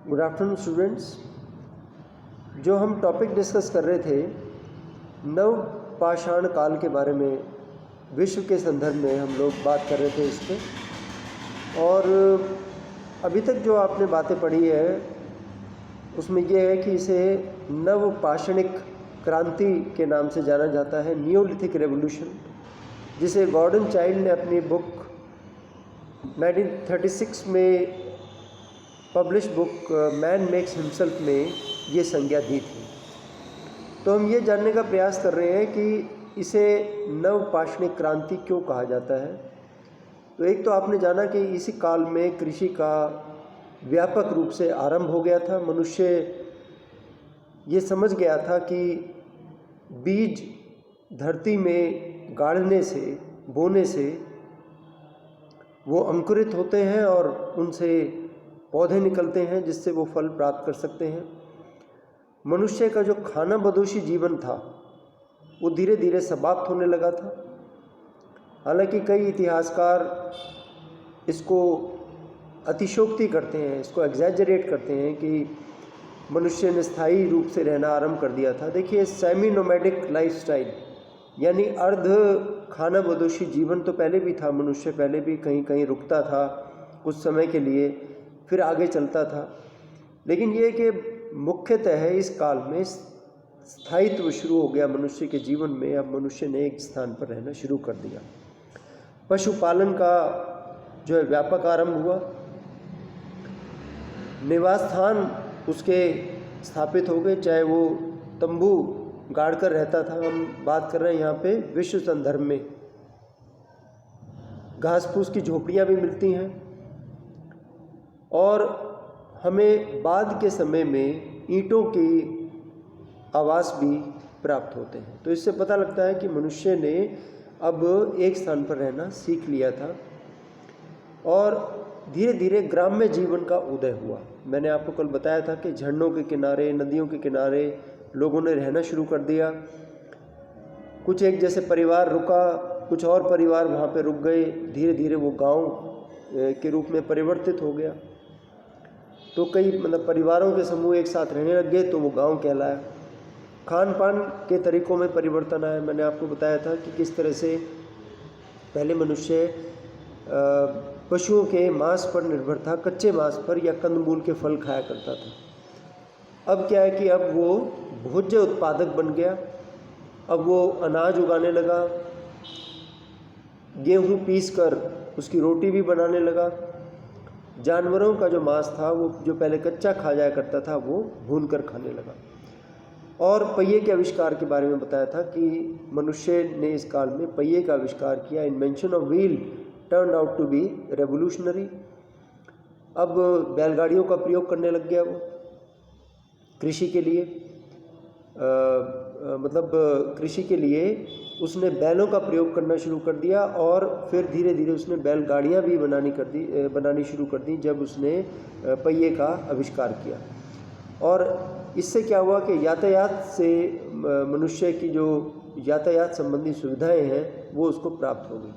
Good afternoon students. जो हम topic discuss कर रहे थे नव पाषाण काल के बारे में, विश्व के संदर्भ में हम लोग बात कर रहे थे इस पे। और अभी तक जो आपने बातें पढ़ी है उसमें यह है कि इसे नव पाषाणिक क्रांति के नाम से जाना जाता है, नियोलिथिक रेवोल्यूशन, जिसे गॉर्डन चाइल्ड ने अपनी बुक 1936 में publish book man makes himself में ये संज्ञा दी थी। तो हम ये जानने का प्रयास कर रहे हैं कि इसे नव पाषाणिक क्रांति क्यों कहा जाता है। तो एक तो आपने जाना कि इसी काल में कृषि का व्यापक रूप से आरंभ हो गया था। मनुष्य ये समझ गया था कि बीज धरती में गाड़ने से, बोने से वो अंकुरित होते हैं और उनसे पौधे निकलते हैं जिससे वो फल प्राप्त कर सकते हैं। मनुष्य का जो खाना बदोशी जीवन था वो धीरे धीरे समाप्त होने लगा था। हालांकि कई इतिहासकार इसको अतिशयोक्ति करते हैं, इसको एग्जैजरेट करते हैं कि मनुष्य ने स्थायी रूप से रहना आरंभ कर दिया था। देखिए, सेमी नोमैडिक लाइफस्टाइल यानी अर्ध खाना बदोशी जीवन तो पहले भी था। मनुष्य पहले भी कहीं कहीं रुकता था कुछ समय के लिए, फिर आगे चलता था। लेकिन ये कि मुख्यतः है इस काल में स्थायित्व शुरू हो गया मनुष्य के जीवन में। अब मनुष्य ने एक स्थान पर रहना शुरू कर दिया। पशुपालन का जो है व्यापक आरंभ हुआ, निवास स्थान उसके स्थापित हो गए, चाहे वो तंबू गाड़ कर रहता था। हम बात कर रहे हैं यहाँ पे विश्व संदर्भ में। घास फूस की झोपड़ियाँ भी मिलती हैं और हमें बाद के समय में ईंटों की आवास भी प्राप्त होते हैं। तो इससे पता लगता है कि मनुष्य ने अब एक स्थान पर रहना सीख लिया था और धीरे धीरे ग्राम्य जीवन का उदय हुआ। मैंने आपको कल बताया था कि झरनों के किनारे, नदियों के किनारे लोगों ने रहना शुरू कर दिया। कुछ एक जैसे परिवार रुका, कुछ और परिवार वहाँ पे रुक गए। धीरे धीरे वो गांव के रूप में परिवर्तित हो गया। तो कई परिवारों के समूह एक साथ रहने लग गए तो वो गांव कहलाया। खान पान के तरीक़ों में परिवर्तन आया। मैंने आपको बताया था कि किस तरह से पहले मनुष्य पशुओं के मांस पर निर्भर था, कच्चे मांस पर या कंदमूल के फल खाया करता था। अब क्या है कि अब वो भोज्य उत्पादक बन गया। अब वो अनाज उगाने लगा, गेहूँ पीसकर उसकी रोटी भी बनाने लगा। जानवरों का जो मांस था वो जो पहले कच्चा खा जाया करता था वो भून कर खाने लगा। और पहिए के आविष्कार के बारे में बताया था कि मनुष्य ने इस काल में पहिए का आविष्कार किया। Invention of wheel turn out to be revolutionary. अब बैलगाड़ियों का प्रयोग करने लग गया वो कृषि के लिए। कृषि के लिए उसने बैलों का प्रयोग करना शुरू कर दिया और फिर धीरे धीरे उसने बैलगाड़ियाँ भी बनानी शुरू कर दी जब उसने पहिए का आविष्कार किया। और इससे क्या हुआ कि यातायात से मनुष्य की जो यातायात संबंधी सुविधाएं हैं वो उसको प्राप्त हो गई।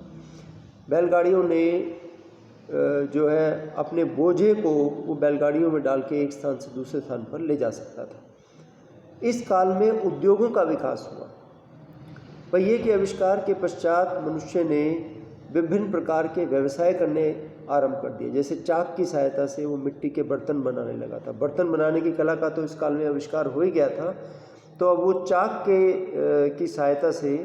बैलगाड़ियों ने जो है अपने बोझे को वो बैलगाड़ियों में डाल के एक स्थान से दूसरे स्थान पर ले जा सकता था। इस काल में उद्योगों का विकास हुआ। पहिए के आविष्कार के पश्चात मनुष्य ने विभिन्न प्रकार के व्यवसाय करने आरंभ कर दिए। जैसे चाक की सहायता से वो मिट्टी के बर्तन बनाने लगा था। बर्तन बनाने की कला का तो इस काल में आविष्कार हो ही गया था। तो अब वो चाक की सहायता से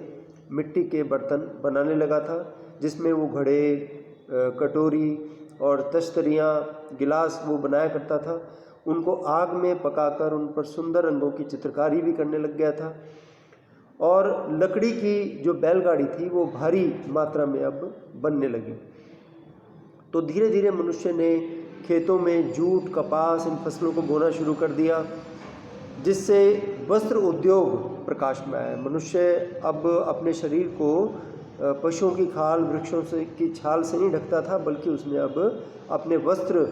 मिट्टी के बर्तन बनाने लगा था, जिसमें वो घड़े, कटोरी और तश्तरियाँ, गिलास वो बनाया करता था। उनको आग में पकाकर उन पर सुंदर रंगों की चित्रकारी भी करने लग गया था। और लकड़ी की जो बैलगाड़ी थी वो भारी मात्रा में अब बनने लगी। तो धीरे धीरे मनुष्य ने खेतों में जूट, कपास, इन फसलों को बोना शुरू कर दिया, जिससे वस्त्र उद्योग प्रकाश में आया। मनुष्य अब अपने शरीर को पशुओं की खाल, वृक्षों से की छाल से नहीं ढकता था, बल्कि उसने अब अपने वस्त्र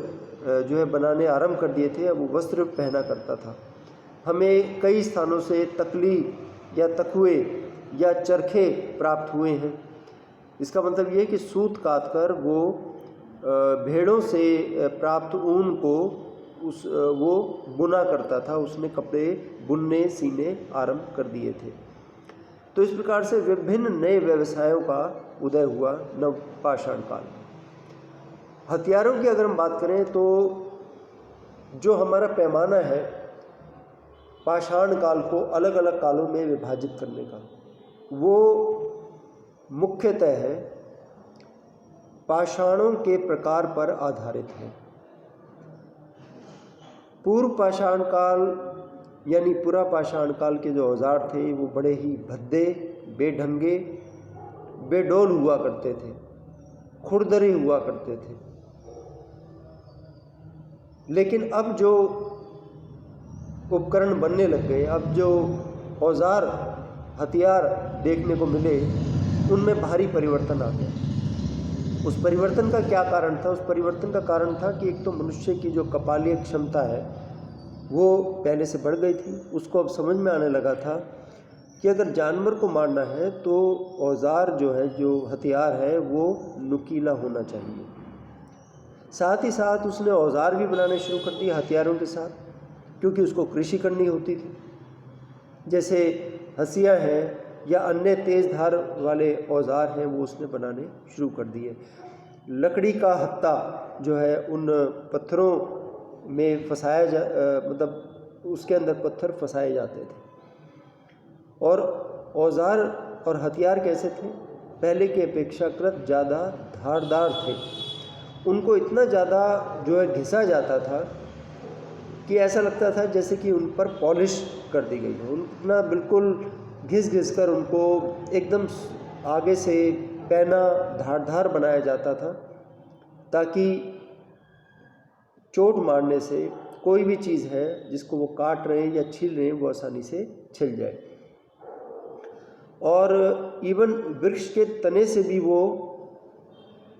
जो है बनाने आरंभ कर दिए थे। अब वो वस्त्र पहना करता था। हमें कई स्थानों से तकली या तकुए या चरखे प्राप्त हुए हैं। इसका मतलब ये है कि सूत काट कर वो भेड़ों से प्राप्त ऊन को वो बुना करता था, उसने कपड़े बुनने सीने आरंभ कर दिए थे। तो इस प्रकार से विभिन्न नए व्यवसायों का उदय हुआ नवपाषाण काल। हथियारों की अगर हम बात करें तो जो हमारा पैमाना है पाषाण काल को अलग अलग कालों में विभाजित करने का, वो मुख्यतः है पाषाणों के प्रकार पर आधारित है। पूर्व पाषाण काल यानी पुरा पाषाण काल के जो औजार थे वो बड़े ही भद्दे, बेढंगे, बेडौल हुआ करते थे, खुरदरे हुआ करते थे। लेकिन अब जो उपकरण बनने लग गए, अब जो औजार हथियार देखने को मिले, उनमें भारी परिवर्तन आ गया। उस परिवर्तन का क्या कारण था? उस परिवर्तन का कारण था कि एक तो मनुष्य की जो कपालीय क्षमता है वो पहले से बढ़ गई थी। उसको अब समझ में आने लगा था कि अगर जानवर को मारना है तो औजार जो है, जो हथियार है, वो नुकीला होना चाहिए। साथ ही साथ उसने औजार भी बनाने शुरू कर दिए हथियारों के साथ, क्योंकि उसको कृषि करनी होती थी। जैसे हंसिया हैं या अन्य तेज धार वाले औजार हैं, वो उसने बनाने शुरू कर दिए। लकड़ी का हत्ता जो है उन पत्थरों में फंसाया मतलब उसके अंदर पत्थर फंसाए जाते थे। और औजार और हथियार कैसे थे? पहले की अपेक्षाकृत ज़्यादा धारदार थे। उनको इतना ज़्यादा जो है घिसा जाता था कि ऐसा लगता था जैसे कि उन पर पॉलिश कर दी गई हो। उतना बिल्कुल घिस कर उनको एकदम आगे से पैना धारदार बनाया जाता था, ताकि चोट मारने से कोई भी चीज़ है जिसको वो काट रहे हैं या छील रहे हैं वो आसानी से छिल जाए। और इवन वृक्ष के तने से भी वो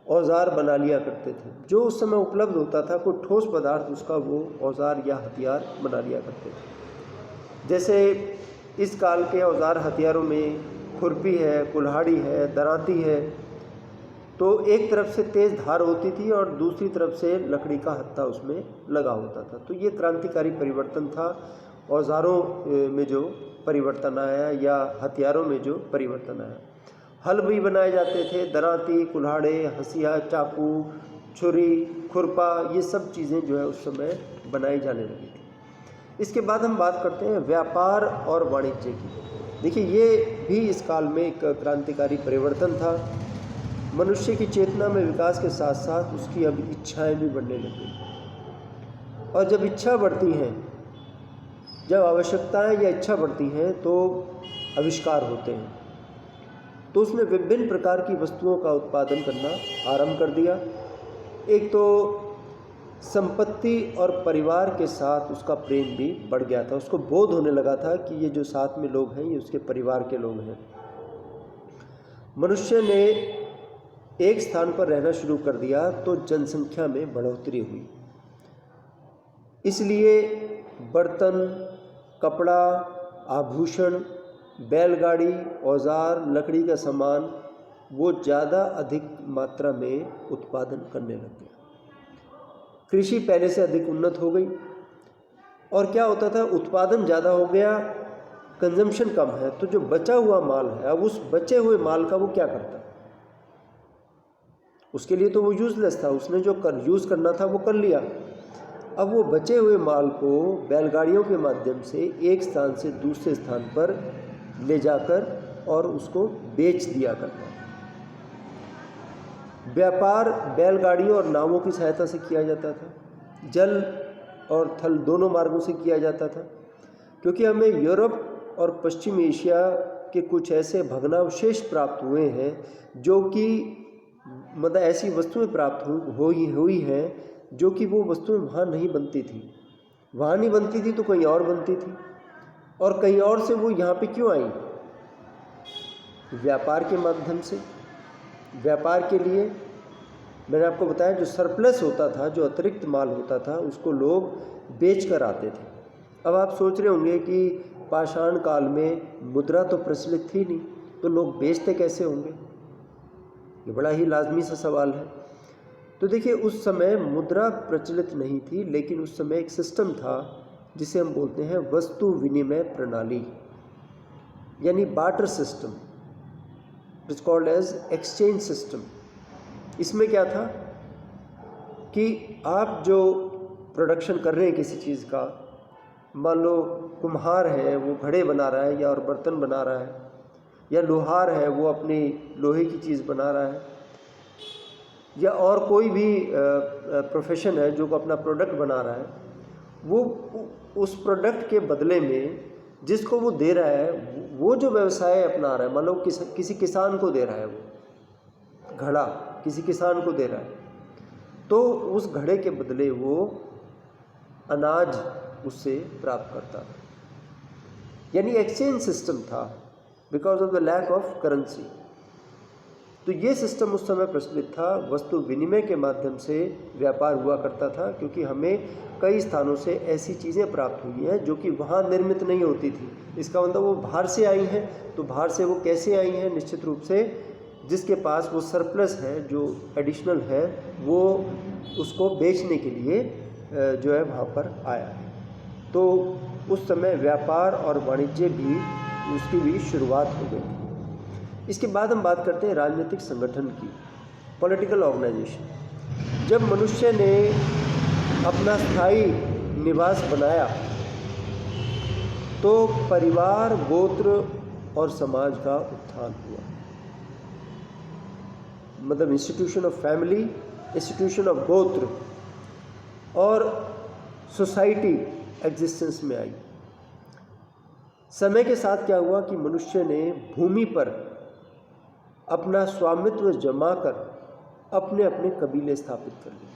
औजार बना लिया करते थे। जो उस समय उपलब्ध होता था कोई ठोस पदार्थ, उसका वो औजार या हथियार बना लिया करते थे। जैसे इस काल के औजार हथियारों में खुरपी है, कुल्हाड़ी है, दरांती है। तो एक तरफ से तेज़ धार होती थी और दूसरी तरफ से लकड़ी का हत्था उसमें लगा होता था। तो ये क्रांतिकारी परिवर्तन था औजारों में जो परिवर्तन आया या हथियारों में जो परिवर्तन आया। हल भी बनाए जाते थे, दरांती, कुल्हाड़े, हंसिया, चाकू, छुरी, खुरपा, ये सब चीज़ें जो है उस समय बनाई जाने लगी थी। इसके बाद हम बात करते हैं व्यापार और वाणिज्य की। देखिए, ये भी इस काल में एक क्रांतिकारी परिवर्तन था। मनुष्य की चेतना में विकास के साथ साथ उसकी अब इच्छाएं भी बढ़ने लगी। और जब इच्छा बढ़ती हैं, जब आवश्यकताएं या इच्छा बढ़ती हैं तो आविष्कार होते हैं। तो उसने विभिन्न प्रकार की वस्तुओं का उत्पादन करना आरंभ कर दिया। एक तो संपत्ति और परिवार के साथ उसका प्रेम भी बढ़ गया था। उसको बोध होने लगा था कि ये जो साथ में लोग हैं ये उसके परिवार के लोग हैं। मनुष्य ने एक स्थान पर रहना शुरू कर दिया तो जनसंख्या में बढ़ोतरी हुई। इसलिए बर्तन, कपड़ा, आभूषण, बैलगाड़ी, औजार, लकड़ी का सामान वो ज़्यादा अधिक मात्रा में उत्पादन करने लग गया। कृषि पहले से अधिक उन्नत हो गई। और क्या होता था, उत्पादन ज़्यादा हो गया, कंजम्पशन कम है, तो जो बचा हुआ माल है, अब उस बचे हुए माल का वो क्या करता? उसके लिए तो वो यूज़लेस था। उसने जो यूज़ करना था वो कर लिया। अब वो बचे हुए माल को बैलगाड़ियों के माध्यम से एक स्थान से दूसरे स्थान पर ले जाकर और उसको बेच दिया करता। व्यापार बैलगाड़ियों और नावों की सहायता से किया जाता था। जल और थल दोनों मार्गों से किया जाता था, क्योंकि हमें यूरोप और पश्चिम एशिया के कुछ ऐसे भग्नावशेष प्राप्त हुए हैं जो कि मतलब ऐसी वस्तुएं प्राप्त हुई हैं जो कि वो वस्तुएं वहाँ नहीं बनती थी। वहाँ नहीं बनती थी तो कहीं और बनती थी, और कहीं और से वो यहाँ पे क्यों आई? व्यापार के माध्यम से। व्यापार के लिए मैंने आपको बताया, जो सरप्लस होता था, जो अतिरिक्त माल होता था, उसको लोग बेच कर आते थे। अब आप सोच रहे होंगे कि पाषाण काल में मुद्रा तो प्रचलित थी नहीं, तो लोग बेचते कैसे होंगे? ये बड़ा ही लाजमी सा सवाल है। तो देखिए उस समय मुद्रा प्रचलित नहीं थी, लेकिन उस समय एक सिस्टम था जिसे हम बोलते हैं वस्तु विनिमय प्रणाली, यानी barter system, it's called as exchange system. इसमें क्या था कि आप जो प्रोडक्शन कर रहे हैं किसी चीज़ का, मान लो कुम्हार है वो घड़े बना रहा है या और बर्तन बना रहा है, या लोहार है वो अपनी लोहे की चीज़ बना रहा है, या और कोई भी प्रोफेशन है जो अपना प्रोडक्ट बना रहा है, वो उस प्रोडक्ट के बदले में जिसको वो दे रहा है, वो जो व्यवसाय अपना रहा है, मान लो किसी किसान को दे रहा है, वो घड़ा किसी किसान को दे रहा है, तो उस घड़े के बदले वो अनाज उससे प्राप्त करता था, यानी एक्सचेंज सिस्टम था because of the lack of currency. तो ये सिस्टम उस समय प्रचलित था, वस्तु विनिमय के माध्यम से व्यापार हुआ करता था, क्योंकि हमें कई स्थानों से ऐसी चीज़ें प्राप्त हुई हैं जो कि वहाँ निर्मित नहीं होती थी। इसका मतलब वो बाहर से आई हैं, तो बाहर से वो कैसे आई हैं, निश्चित रूप से जिसके पास वो सरप्लस है, जो एडिशनल है, वो उसको बेचने के लिए जो है वहाँ पर आया है। तो उस समय व्यापार और वाणिज्य भी उसकी भी शुरुआत हो गई थी। इसके बाद हम बात करते हैं राजनीतिक संगठन की, पॉलिटिकल ऑर्गेनाइजेशन। जब मनुष्य ने अपना स्थायी निवास बनाया तो परिवार, गोत्र और समाज का उत्थान हुआ, मतलब institution of family, institution of गोत्र और सोसाइटी एग्जिस्टेंस में आई। समय के साथ क्या हुआ कि मनुष्य ने भूमि पर अपना स्वामित्व जमा कर अपने अपने कबीले स्थापित कर लिए।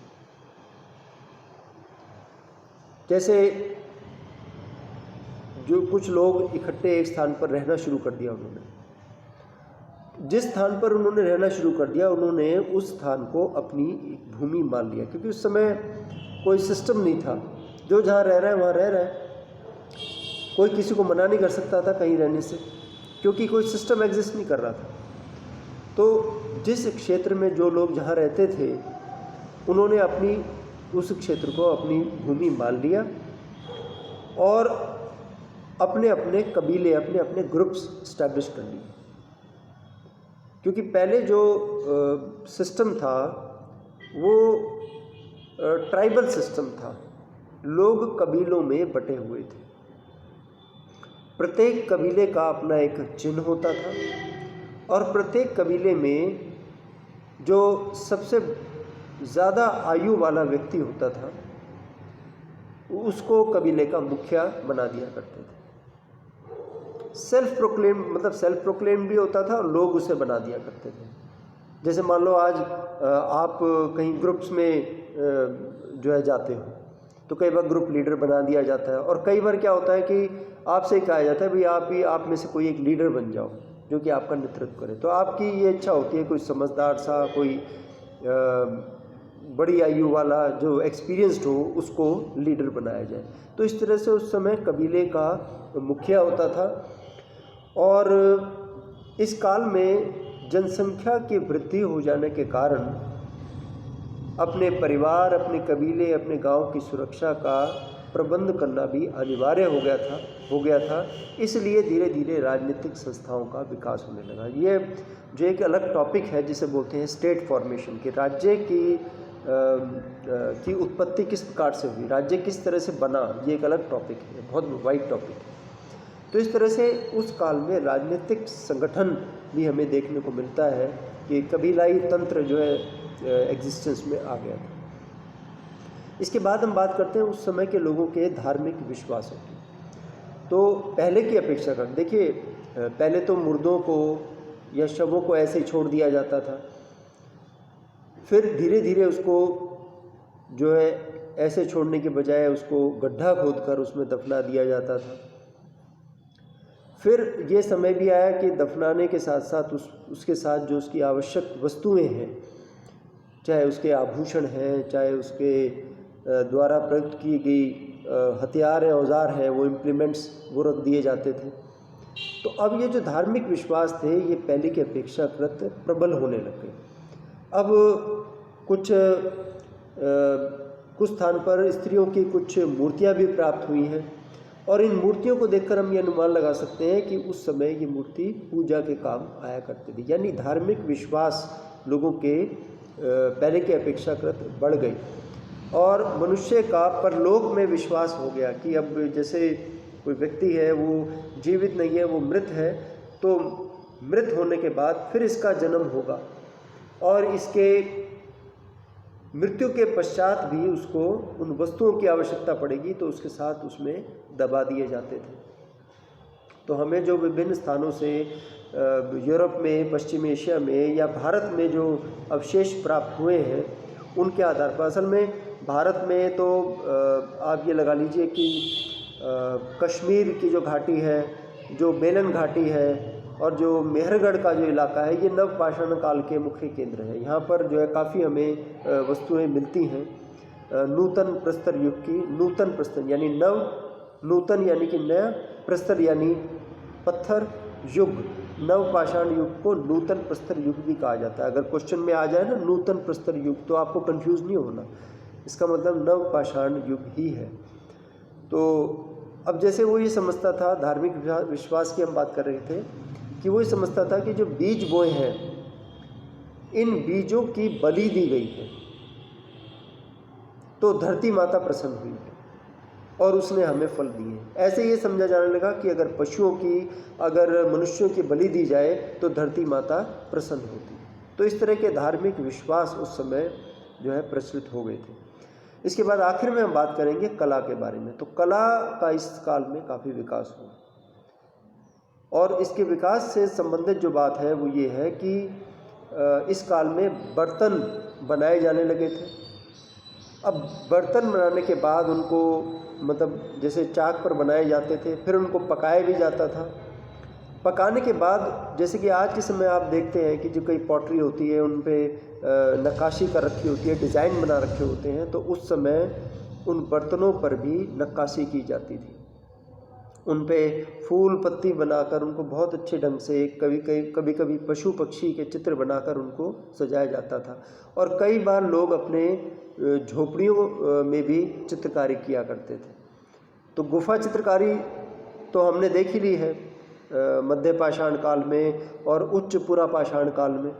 जैसे जो कुछ लोग इकट्ठे एक स्थान पर रहना शुरू कर दिया, उन्होंने जिस स्थान पर उन्होंने रहना शुरू कर दिया, उन्होंने उस स्थान को अपनी भूमि मान लिया, क्योंकि उस समय कोई सिस्टम नहीं था, जो जहाँ रह रहा है वहाँ रह रहा है, कोई किसी को मना नहीं कर सकता था कहीं रहने से, क्योंकि कोई सिस्टम एग्जिस्ट नहीं कर रहा था। तो जिस क्षेत्र में जो लोग जहाँ रहते थे, उन्होंने अपनी उस क्षेत्र को अपनी भूमि मान लिया और अपने अपने कबीले, अपने अपने ग्रुप्स स्टैब्लिश कर लिए। क्योंकि पहले जो सिस्टम था वो ट्राइबल सिस्टम था, लोग कबीलों में बटे हुए थे, प्रत्येक कबीले का अपना एक चिन्ह होता था और प्रत्येक कबीले में जो सबसे ज़्यादा आयु वाला व्यक्ति होता था उसको कबीले का मुखिया बना दिया करते थे। सेल्फ प्रोक्लेम भी होता था और लोग उसे बना दिया करते थे। जैसे मान लो आज आप कहीं ग्रुप्स में जो है जाते हो तो कई बार ग्रुप लीडर बना दिया जाता है, और कई बार क्या होता है कि आपसे कहा जाता है भाई आप में से कोई एक लीडर बन जाओ जो कि आपका नेतृत्व करे। तो आपकी ये इच्छा होती है कोई समझदार सा, कोई बड़ी आयु वाला जो एक्सपीरियंस्ड हो उसको लीडर बनाया जाए। तो इस तरह से उस समय कबीले का मुखिया होता था। और इस काल में जनसंख्या की वृद्धि हो जाने के कारण अपने परिवार, अपने कबीले, अपने गांव की सुरक्षा का प्रबंध करना भी अनिवार्य हो गया था। इसलिए धीरे धीरे राजनीतिक संस्थाओं का विकास होने लगा। ये जो एक अलग टॉपिक है जिसे बोलते हैं स्टेट फॉर्मेशन, कि राज्य की उत्पत्ति किस प्रकार से हुई, राज्य किस तरह से बना, ये एक अलग टॉपिक है, बहुत वाइड टॉपिक है। तो इस तरह से उस काल में राजनीतिक संगठन भी हमें देखने को मिलता है कि कबीलाई तंत्र जो है एग्जिस्टेंस में आ गया था। इसके बाद हम बात करते हैं उस समय के लोगों के धार्मिक विश्वासों की। तो पहले की अपेक्षा कर देखिए, पहले तो मुर्दों को या शवों को ऐसे ही छोड़ दिया जाता था, फिर धीरे धीरे उसको जो है ऐसे छोड़ने के बजाय उसको गड्ढा खोदकर उसमें दफना दिया जाता था। फिर ये समय भी आया कि दफनाने के साथ साथ उसके साथ जो उसकी आवश्यक वस्तुएं हैं, चाहे उसके आभूषण हैं, चाहे उसके द्वारा प्रयुक्त की गई हथियार है, औजार है, वो इम्प्लीमेंट्स वो रख दिए जाते थे। तो अब ये जो धार्मिक विश्वास थे ये पहले की अपेक्षाकृत प्रबल होने लग गए। अब कुछ स्थान पर स्त्रियों की कुछ मूर्तियां भी प्राप्त हुई हैं और इन मूर्तियों को देखकर हम ये अनुमान लगा सकते हैं कि उस समय ये मूर्ति पूजा के काम आया करती थी। यानी धार्मिक विश्वास लोगों के पहले के अपेक्षाकृत बढ़ गई और मनुष्य का परलोक में विश्वास हो गया कि अब जैसे कोई व्यक्ति है वो जीवित नहीं है, वो मृत है, तो मृत होने के बाद फिर इसका जन्म होगा और इसके मृत्यु के पश्चात भी उसको उन वस्तुओं की आवश्यकता पड़ेगी तो उसके साथ उसमें दबा दिए जाते थे। तो हमें जो विभिन्न स्थानों से यूरोप में, पश्चिमी एशिया में या भारत में जो अवशेष प्राप्त हुए हैं उनके आधार पर, असल में भारत में तो आप ये लगा लीजिए कि कश्मीर की जो घाटी है, जो बेलन घाटी है और जो मेहरगढ़ का जो इलाका है, ये नवपाषाण काल के मुख्य केंद्र है। यहाँ पर जो है काफ़ी हमें वस्तुएं मिलती हैं नूतन प्रस्तर युग की। नूतन प्रस्तर यानी नव, नूतन यानी कि नया, प्रस्तर यानी पत्थर, युग, नवपाषाण युग को नूतन प्रस्तर युग भी कहा जाता है। अगर क्वेश्चन में आ जाए ना नूतन प्रस्तर युग तो आपको कंफ्यूज नहीं होना, इसका मतलब नवपाषाण युग ही है। तो अब जैसे वो ये समझता था, धार्मिक विश्वास की हम बात कर रहे थे, कि वो ये समझता था कि जो बीज बोए हैं इन बीजों की बलि दी गई है तो धरती माता प्रसन्न हुई है और उसने हमें फल दिए। ऐसे ये समझा जाने लगा कि अगर पशुओं की, अगर मनुष्यों की बलि दी जाए तो धरती माता प्रसन्न होती। तो इस तरह के धार्मिक विश्वास उस समय जो है प्रचलित हो गए थे। इसके बाद आखिर में हम बात करेंगे कला के बारे में। तो कला का इस काल में काफ़ी विकास हुआ और इसके विकास से संबंधित जो बात है वो ये है कि इस काल में बर्तन बनाए जाने लगे थे। अब बर्तन बनाने के बाद उनको मतलब जैसे चाक पर बनाए जाते थे, फिर उनको पकाया भी जाता था। पकाने के बाद जैसे कि आज के समय आप देखते हैं कि जो कई पॉटरी होती है उन पे नक्काशी कर रखी होती है, डिज़ाइन बना रखे होते हैं, तो उस समय उन बर्तनों पर भी नक्काशी की जाती थी। उन पे फूल पत्ती बनाकर उनको बहुत अच्छे ढंग से कभी कभी पशु पक्षी के चित्र बनाकर उनको सजाया जाता था। और कई बार लोग अपने झोपड़ियों में भी चित्रकारी किया करते थे। तो गुफा चित्रकारी तो हमने देख ही ली है मध्य पाषाण काल में और उच्च पुरा पाषाण काल में।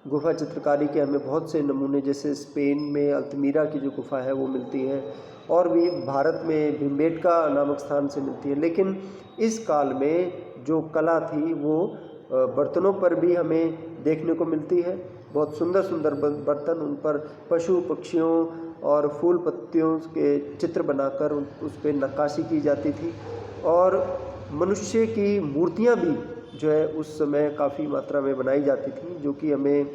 गुफा चित्रकारी के हमें बहुत से नमूने, जैसे स्पेन में अल्तमीरा की जो गुफा है वो मिलती है और भी भारत में भीमबेटका नामक स्थान से मिलती है। लेकिन इस काल में जो कला थी वो बर्तनों पर भी हमें देखने को मिलती है। बहुत सुंदर सुंदर बर्तन, उन पर पशु पक्षियों और फूल पत्तियों के चित्र बनाकर उस पर नक्काशी की जाती थी और मनुष्य की मूर्तियाँ भी जो है उस समय काफ़ी मात्रा में बनाई जाती थी, जो कि हमें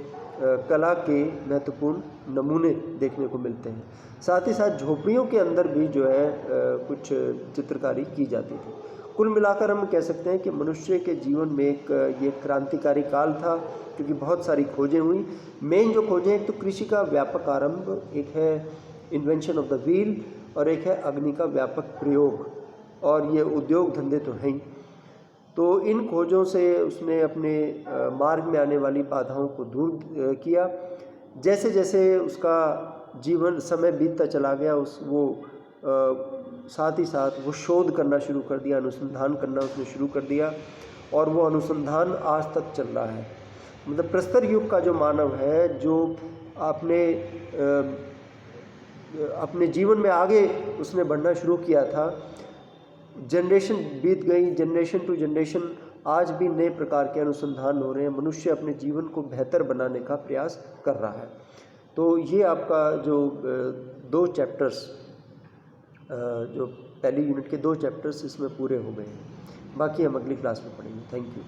कला के महत्वपूर्ण नमूने देखने को मिलते हैं। साथ ही साथ झोपड़ियों के अंदर भी जो है कुछ चित्रकारी की जाती थी। कुल मिलाकर हम कह सकते हैं कि मनुष्य के जीवन में ये क्रांतिकारी काल था, क्योंकि बहुत सारी खोजें हुई। मेन जो खोजें, एक तो कृषि का व्यापक आरंभ, एक है इन्वेंशन ऑफ द व्हील और एक है अग्नि का व्यापक प्रयोग, और ये उद्योग धंधे तो हैं ही। तो इन खोजों से उसने अपने मार्ग में आने वाली बाधाओं को दूर किया। जैसे जैसे उसका जीवन समय बीतता चला गया साथ ही साथ वो शोध करना शुरू कर दिया, अनुसंधान करना उसने शुरू कर दिया और वो अनुसंधान आज तक चल रहा है। मतलब प्रस्तर युग का जो मानव है, जो अपने जीवन में आगे उसने बढ़ना शुरू किया था, जनरेशन बीत गई, जनरेशन टू जनरेशन आज भी नए प्रकार के अनुसंधान हो रहे हैं। मनुष्य अपने जीवन को बेहतर बनाने का प्रयास कर रहा है। तो ये आपका जो 2 चैप्टर्स, जो पहली यूनिट के 2 चैप्टर्स इसमें पूरे हो गए हैं। बाकी हम अगली क्लास में पढ़ेंगे। Thank you.